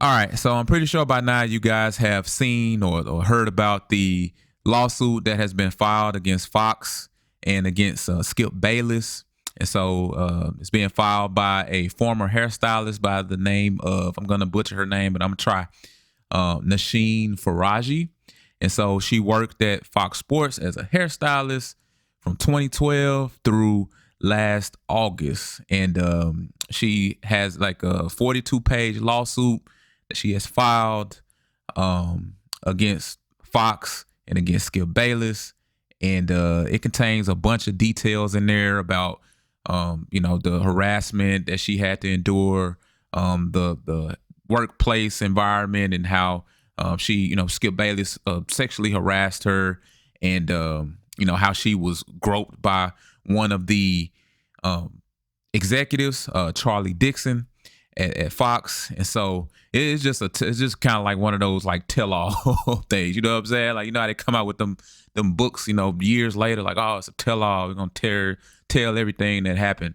All right, so I'm pretty sure by now you guys have seen or heard about the lawsuit that has been filed against Fox and against Skip Bayless. And so it's being filed by a former hairstylist by the name of, I'm going to butcher her name, but I'm going to try, Nasheen Faraji. And so she worked at Fox Sports as a hairstylist from 2012 through last August. And she has like a 42-page lawsuit that she has filed against Fox and against Skip Bayless. And it contains a bunch of details in there about, the harassment that she had to endure, the workplace environment, and how Skip Bayless sexually harassed her, and how she was groped by one of the executives, Charlie Dixon, at Fox. And so it's just kind of like one of those like tell-all things. You know what I'm saying? Like, how they come out with them books, years later, like, oh, it's a tell-all. We're gonna tell everything that happened.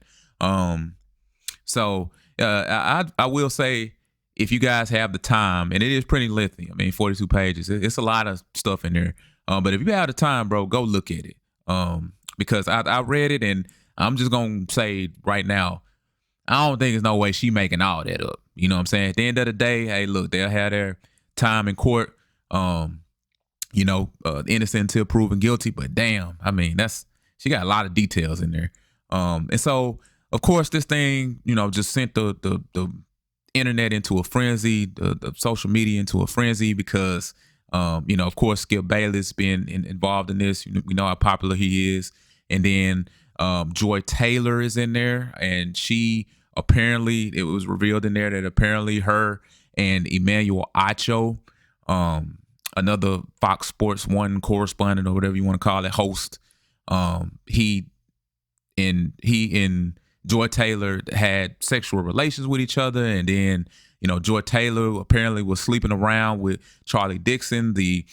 So I will say, if you guys have the time, and it is pretty lengthy. I mean, 42 pages. It's a lot of stuff in there. But if you have the time, bro, go look at it. Because I read it, and I'm just gonna say right now, I don't think there's no way she making all that up. You know what I'm saying? At the end of the day, hey, look, they'll have their time in court. Innocent until proven guilty. But damn, I mean, she got a lot of details in there. And so, of course, this thing, just sent the internet into a frenzy, the social media into a frenzy, because, of course, Skip Bayless being involved in this. We know how popular he is. And then Joy Taylor is in there, and apparently, it was revealed in there that apparently her and Emmanuel Acho, another Fox Sports 1 correspondent, or whatever you want to call it, host, he and Joy Taylor had sexual relations with each other. And then, Joy Taylor apparently was sleeping around with Charlie Dixon, the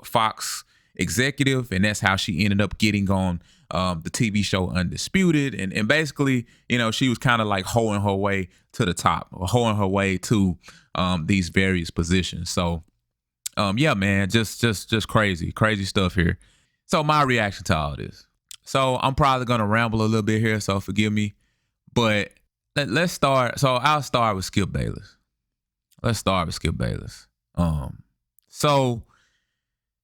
Fox executive, and that's how she ended up getting on the TV show Undisputed. And basically, she was kind of like hoeing her way to the top, or hoeing her way to these various positions. So, yeah, man, just crazy stuff here. So my reaction to all this. So I'm probably going to ramble a little bit here, so forgive me. But let's start. So I'll start with Skip Bayless. Let's start with Skip Bayless. So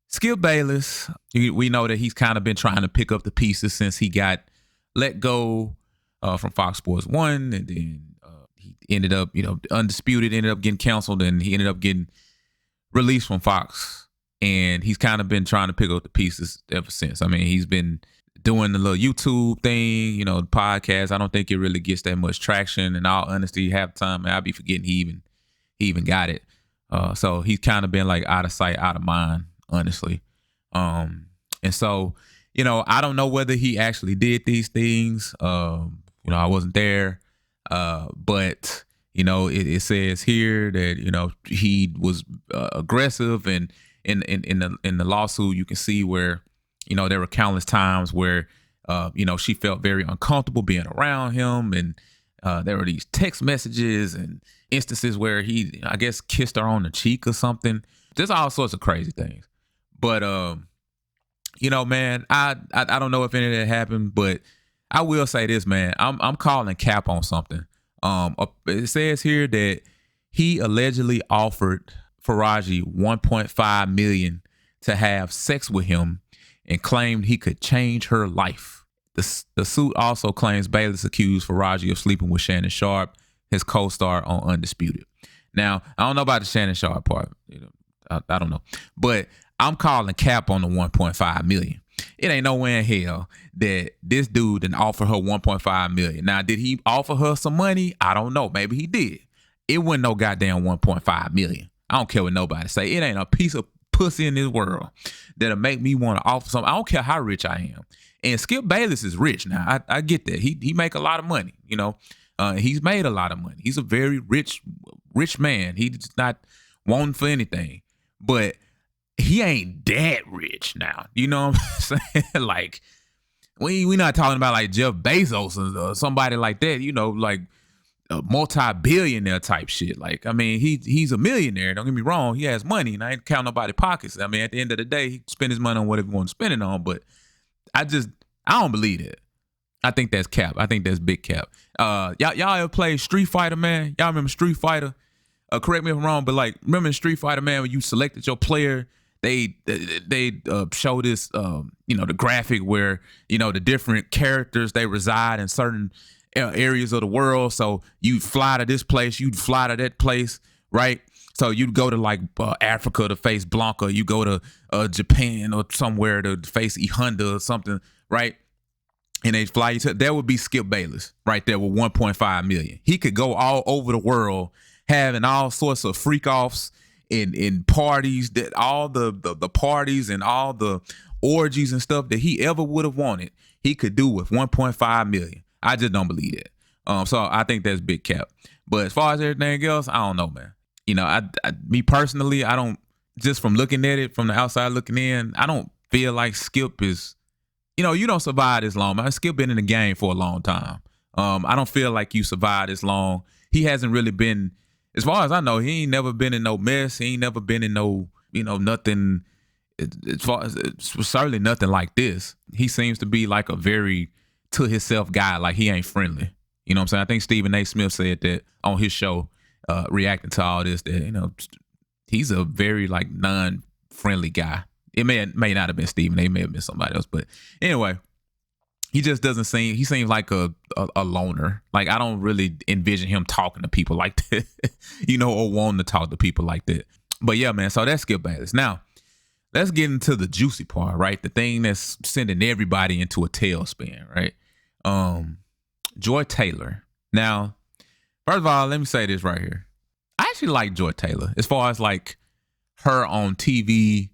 Skip Bayless, we know that he's kind of been trying to pick up the pieces since he got let go from Fox Sports 1, and then he ended up, Undisputed ended up getting canceled, and he ended up getting released from Fox. And he's kind of been trying to pick up the pieces ever since. I mean, he's been doing the little YouTube thing, the podcast. I don't think it really gets that much traction. In all honesty, half the time, I'll be forgetting he even got it. So he's kind of been like out of sight, out of mind, honestly. And so, I don't know whether he actually did these things. I wasn't there. But, it says here that, he was aggressive, and in the lawsuit, you can see where, there were countless times where, she felt very uncomfortable being around him. And there were these text messages and instances where he, I guess, kissed her on the cheek or something. Just all sorts of crazy things. But, man, I don't know if any of that happened, but I will say this, man. I'm calling cap on something. It says here that he allegedly offered Faraji $1.5 million to have sex with him, and claimed he could change her life. The suit also claims Bayless accused Faraji of sleeping with Shannon Sharp, his co-star on Undisputed. Now, I don't know about the Shannon Sharp part. I don't know. But I'm calling cap on the $1.5 million. It ain't nowhere in hell that this dude didn't offer her $1.5 million. Now, did he offer her some money? I don't know. Maybe he did. It wasn't no goddamn $1.5 million. I don't care what nobody say. It ain't a piece of pussy in this world that'll make me want to offer something. I don't care how rich I am. And Skip Bayless is rich now. I get that. He make a lot of money. He's made a lot of money. He's a very rich man. He's not wanting for anything. But he ain't that rich now. You know what I'm saying? Like, we not talking about like Jeff Bezos or somebody like that. Like a multi-billionaire type shit. Like, I mean, he's a millionaire. Don't get me wrong. He has money, and I ain't counting nobody's pockets. I mean, at the end of the day, he spend his money on whatever he wants to spend it on. But I don't believe it. I think that's cap. I think that's big cap. Y'all ever play Street Fighter, man? Y'all remember Street Fighter? Correct me if I'm wrong, but like, remember in Street Fighter, man, when you selected your player, they show this, the graphic where, the different characters, they reside in certain areas of the world. So you'd fly to this place, you'd fly to that place, right? So you'd go to like Africa to face Blanca, you go to Japan or somewhere to face E Honda or something, right? And they fly you to, that would be Skip Bayless right there with 1.5 million. He could go all over the world having all sorts of freak offs in parties, that all the parties and all the orgies and stuff that he ever would have wanted, he could do with 1.5 million. I just don't believe that. So I think that's big cap. But as far as everything else, I don't know, man. Me personally, I don't, just from looking at it from the outside looking in, I don't feel like Skip is, you don't survive this long, man. Skip been in the game for a long time. I don't feel like you survived this long. He hasn't really been, as far as I know, he ain't never been in no mess. He ain't never been in no, nothing, as far as, certainly nothing like this. He seems to be like a very to himself guy, like he ain't friendly. You know what I'm saying? I think Stephen A. Smith said that on his show, reacting to all this, that, he's a very like non-friendly guy. It may not have been Stephen. It may have been somebody else. But anyway, he just doesn't seem, he seems like a loner. Like, I don't really envision him talking to people like that, or wanting to talk to people like that. But yeah, man, so that's Skip Bayless. Now, let's get into the juicy part, right? The thing that's sending everybody into a tailspin, right? Joy Taylor. Now, first of all, let me say this right here. I actually like Joy Taylor as far as like her on TV.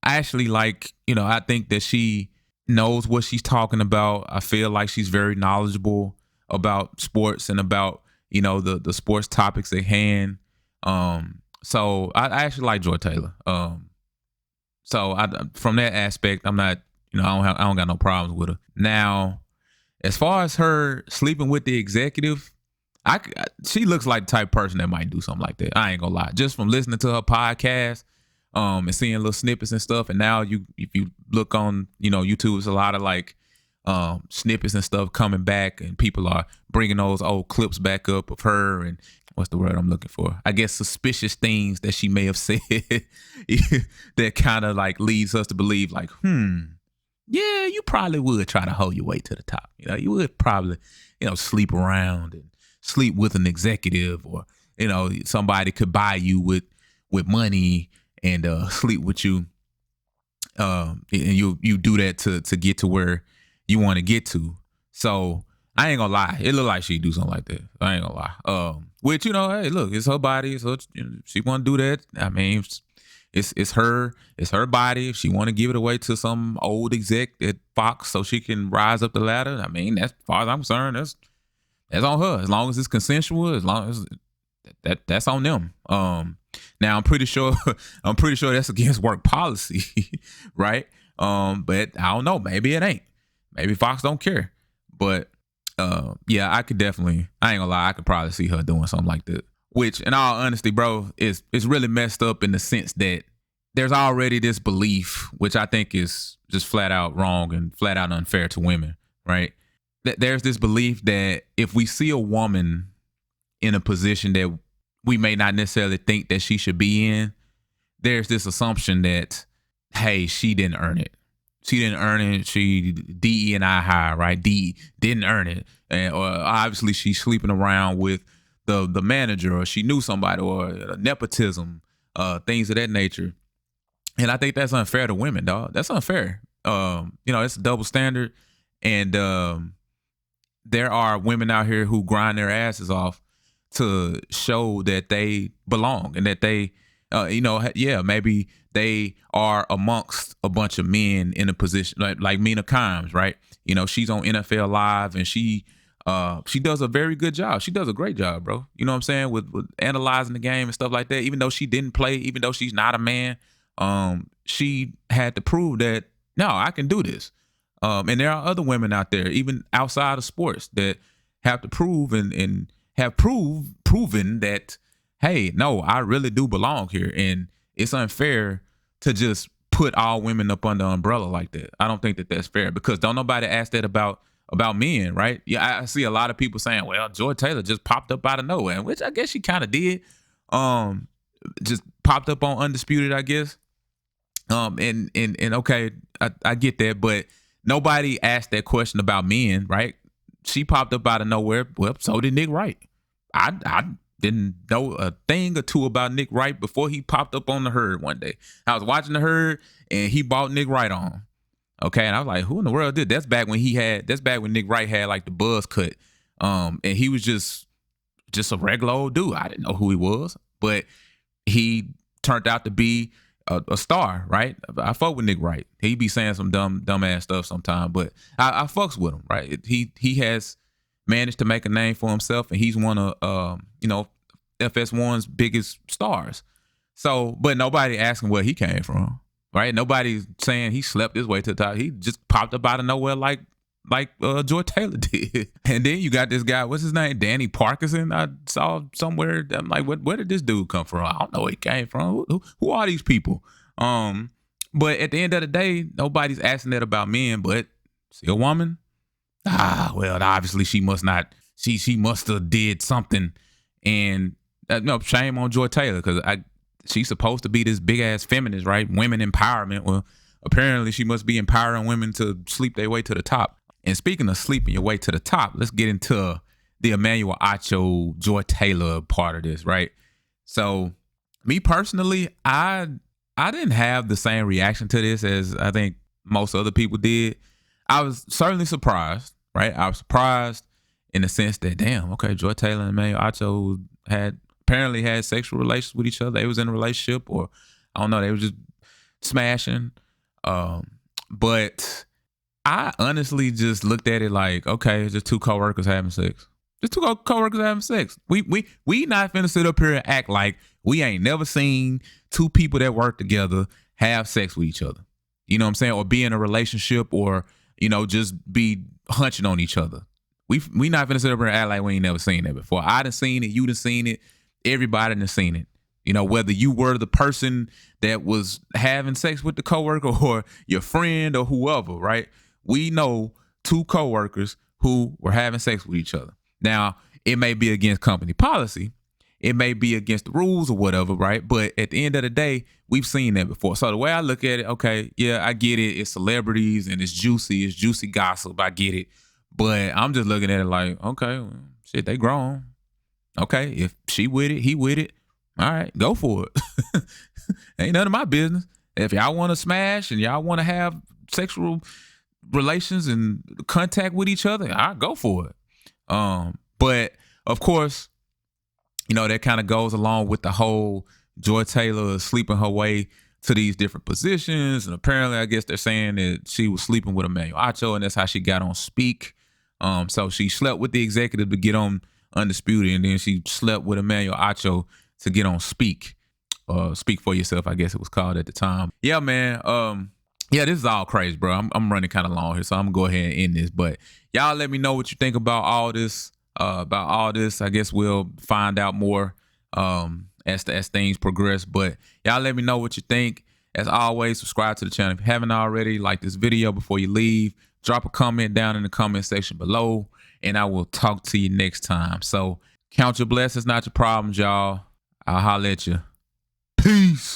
I actually like, I think that she knows what she's talking about. I feel like she's very knowledgeable about sports and about, the sports topics at hand. So I actually like Joy Taylor. So from that aspect, I'm not, I don't got no problems with her. Now, as far as her sleeping with the executive, she looks like the type of person that might do something like that. I ain't gonna lie. Just from listening to her podcast, and seeing little snippets and stuff. And now if you look on, YouTube, it's a lot of like snippets and stuff coming back, and people are bringing those old clips back up of her and what's the word I'm looking for? I guess suspicious things that she may have said that kind of like leads us to believe like, yeah, you probably would try to hold your way to the top. You would probably, sleep around and sleep with an executive, or, somebody could buy you with money and sleep with you, and you do that to get to where you want to get to. So I ain't gonna lie, it look like she do something like that. I ain't gonna lie. Which, hey, look, it's her body, so she want to do that. I mean, it's her body. If she want to give it away to some old exec at Fox so she can rise up the ladder, I mean, that's, as far as I'm concerned, that's on her. As long as it's consensual, as long as that's on them. Now I'm pretty sure that's against work policy, right? But I don't know. Maybe it ain't. Maybe Fox don't care. But yeah, I ain't gonna lie, I could probably see her doing something like that. Which, in all honesty, bro, is really messed up in the sense that there's already this belief, which I think is just flat out wrong and flat out unfair to women, right? There's this belief that if we see a woman in a position that we may not necessarily think that she should be in, there's this assumption that, hey, she didn't earn it. She didn't earn it. She DE&I high, right? D didn't earn it. Or obviously she's sleeping around with the manager, or she knew somebody, or nepotism, things of that nature. And I think that's unfair to women, dog. That's unfair. It's a double standard. And there are women out here who grind their asses off to show that they belong and that they, maybe they are amongst a bunch of men in a position like Mina Kimes, right? She's on NFL Live, and she does a very good job. She does a great job, bro. You know what I'm saying? With analyzing the game and stuff like that. Even though she didn't play, even though she's not a man, she had to prove that, no, I can do this. And there are other women out there, even outside of sports, that have to prove and have proven that, hey, no, I really do belong here, and it's unfair to just put all women up under an umbrella like that. I don't think that that's fair, because don't nobody ask that about men, right? Yeah, I see a lot of people saying, well, Joy Taylor just popped up out of nowhere, which I guess she kind of did. Just popped up on Undisputed, I guess. And okay, I get that, but nobody asked that question about men, right? She popped up out of nowhere. Well, so did Nick Wright. I didn't know a thing or two about Nick Wright before he popped up on the Herd one day. I was watching the Herd and he bought Nick Wright on. Okay, and I was like, who in the world did? That's back when Nick Wright had like the buzz cut. And he was just a regular old dude. I didn't know who he was, but he turned out to be a star, right? I fuck with Nick Wright. He be saying some dumb ass stuff sometimes, but I fucks with him, right? He has managed to make a name for himself, and he's one of FS1's biggest stars. So, but nobody asking where he came from, right? Nobody's saying he slept his way to the top. He just popped up out of nowhere like Joy Taylor did. And then you got this guy, what's his name? Danny Parkinson. I saw somewhere. I'm like, where did this dude come from? I don't know where he came from. Who are these people? But at the end of the day, nobody's asking that about men. But see a woman? Well, obviously she must not. She must have did something. And no, shame on Joy Taylor, because she's supposed to be this big ass feminist, right? Women empowerment. Well, apparently she must be empowering women to sleep their way to the top. And speaking of sleeping your way to the top, let's get into the Emmanuel Acho, Joy Taylor part of this, right? So, me personally, I didn't have the same reaction to this as I think most other people did. I was certainly surprised, right? I was surprised in the sense that, damn, okay, Joy Taylor and Emmanuel Acho apparently had sexual relations with each other. They was in a relationship, or I don't know, they were just smashing. But I honestly just looked at it like, okay, it's just two coworkers having sex. Just two coworkers having sex. We not finna sit up here and act like we ain't never seen two people that work together have sex with each other. You know what I'm saying? Or be in a relationship, or, just be hunching on each other. We not finna sit up here and act like we ain't never seen that before. I done seen it. You done seen it. Everybody done seen it. Whether you were the person that was having sex with the coworker or your friend or whoever, right? We know two coworkers who were having sex with each other. Now, it may be against company policy. It may be against the rules or whatever, right? But at the end of the day, we've seen that before. So the way I look at it, okay, yeah, I get it. It's celebrities and it's juicy gossip. I get it. But I'm just looking at it like, okay, well, shit, they grown. Okay, if she with it, he with it. All right, go for it. Ain't none of my business. If y'all want to smash and y'all want to have sexual relations and contact with each other, I go for it. But of course, that kind of goes along with the whole Joy Taylor sleeping her way to these different positions. And apparently, I guess they're saying that she was sleeping with Emmanuel Acho, and that's how she got on Speak. So she slept with the executive to get on Undisputed, and then she slept with Emmanuel Acho to get on Speak. Speak for Yourself, I guess it was called at the time. Yeah, man. Yeah, this is all crazy, bro. I'm running kind of long here, so I'm gonna go ahead and end this. But y'all let me know what you think about all this. I guess we'll find out more as things progress. But y'all let me know what you think. As always, subscribe to the channel if you haven't already. Like this video before you leave. Drop a comment down in the comment section below, and I will talk to you next time. So count your blessings, not your problems, y'all. I'll holler at you. Peace.